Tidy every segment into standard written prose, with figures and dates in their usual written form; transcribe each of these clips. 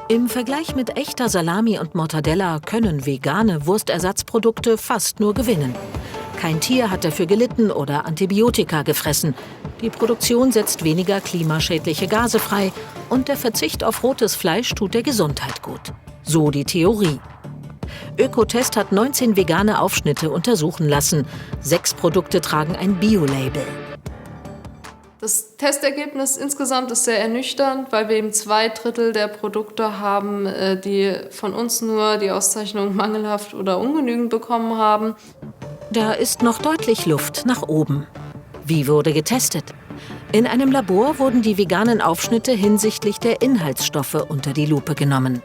Im Vergleich mit echter Salami und Mortadella können vegane Wurstersatzprodukte fast nur gewinnen. Kein Tier hat dafür gelitten oder Antibiotika gefressen. Die Produktion setzt weniger klimaschädliche Gase frei und der Verzicht auf rotes Fleisch tut der Gesundheit gut. So die Theorie. Ökotest hat 19 vegane Aufschnitte untersuchen lassen. 6 Produkte tragen ein Bio-Label. Das Testergebnis insgesamt ist sehr ernüchternd, weil wir eben 2/3 der Produkte haben, die von uns nur die Auszeichnung mangelhaft oder ungenügend bekommen haben. Da ist noch deutlich Luft nach oben. Wie wurde getestet? In einem Labor wurden die veganen Aufschnitte hinsichtlich der Inhaltsstoffe unter die Lupe genommen.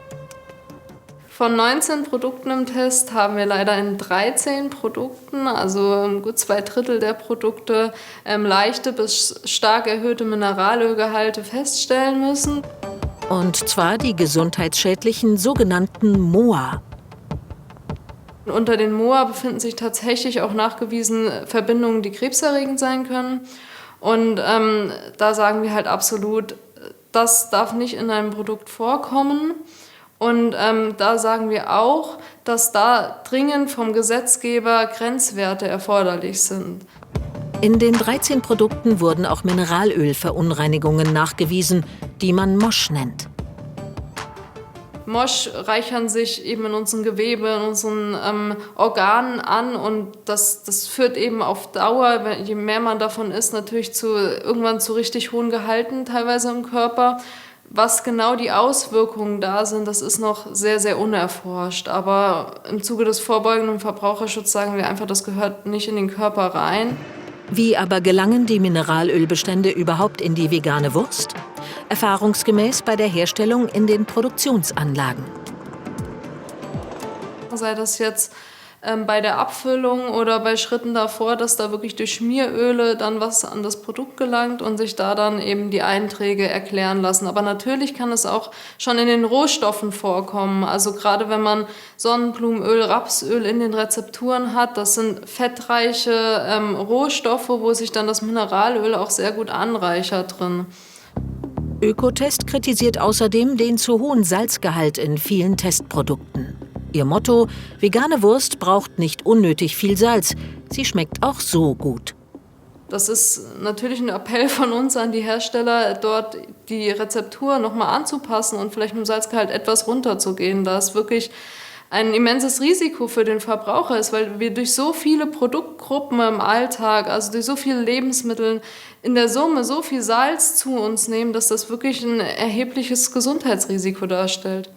Von 19 Produkten im Test haben wir leider in 13 Produkten, also gut 2/3 der Produkte, leichte bis stark erhöhte Mineralölgehalte feststellen müssen. Und zwar die gesundheitsschädlichen sogenannten MOA. Unter den MOA befinden sich tatsächlich auch nachgewiesen Verbindungen, die krebserregend sein können. Und da sagen wir halt absolut, das darf nicht in einem Produkt vorkommen. Und da sagen wir auch, dass da dringend vom Gesetzgeber Grenzwerte erforderlich sind. In den 13 Produkten wurden auch Mineralölverunreinigungen nachgewiesen, die man MOSH nennt. MOSH reichern sich eben in unseren Gewebe, in unseren Organen an und das führt eben auf Dauer, je mehr man davon isst, natürlich irgendwann zu richtig hohen Gehalten teilweise im Körper. Was genau die Auswirkungen da sind, das ist noch sehr, sehr unerforscht. Aber im Zuge des vorbeugenden Verbraucherschutzes sagen wir einfach, das gehört nicht in den Körper rein. Wie aber gelangen die Mineralölbestände überhaupt in die vegane Wurst? Erfahrungsgemäß bei der Herstellung in den Produktionsanlagen. Sei das jetzt bei der Abfüllung oder bei Schritten davor, dass da wirklich durch Schmieröle dann was an das Produkt gelangt und sich da dann eben die Einträge erklären lassen. Aber natürlich kann es auch schon in den Rohstoffen vorkommen. Also gerade wenn man Sonnenblumenöl, Rapsöl in den Rezepturen hat, das sind fettreiche Rohstoffe, wo sich dann das Mineralöl auch sehr gut anreichert drin. Ökotest kritisiert außerdem den zu hohen Salzgehalt in vielen Testprodukten. Ihr Motto: Vegane Wurst braucht nicht unnötig viel Salz. Sie schmeckt auch so gut. Das ist natürlich ein Appell von uns an die Hersteller, dort die Rezeptur nochmal anzupassen und vielleicht mit dem Salzgehalt etwas runterzugehen, da es wirklich ein immenses Risiko für den Verbraucher ist, weil wir durch so viele Produktgruppen im Alltag, also durch so viele Lebensmittel in der Summe so viel Salz zu uns nehmen, dass das wirklich ein erhebliches Gesundheitsrisiko darstellt.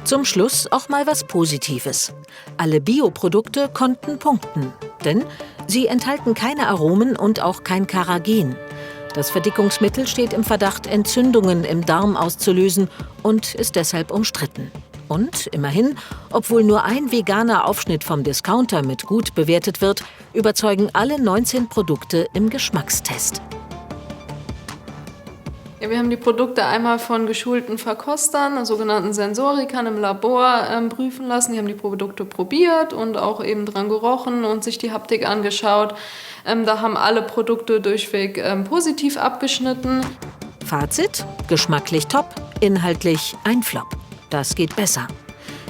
Zum Schluss auch mal was Positives. Alle Bioprodukte konnten punkten, denn sie enthalten keine Aromen und auch kein Carrageen. Das Verdickungsmittel steht im Verdacht, Entzündungen im Darm auszulösen und ist deshalb umstritten. Und immerhin, obwohl nur ein veganer Aufschnitt vom Discounter mit gut bewertet wird, überzeugen alle 19 Produkte im Geschmackstest. Ja, wir haben die Produkte einmal von geschulten Verkostern, sogenannten Sensorikern im Labor prüfen lassen. Die haben die Produkte probiert und auch eben dran gerochen und sich die Haptik angeschaut. Da haben alle Produkte durchweg positiv abgeschnitten. Fazit: geschmacklich top, inhaltlich ein Flop. Das geht besser.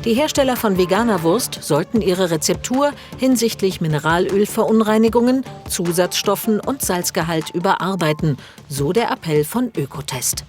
Die Hersteller von veganer Wurst sollten ihre Rezeptur hinsichtlich Mineralölverunreinigungen, Zusatzstoffen und Salzgehalt überarbeiten, so der Appell von Ökotest.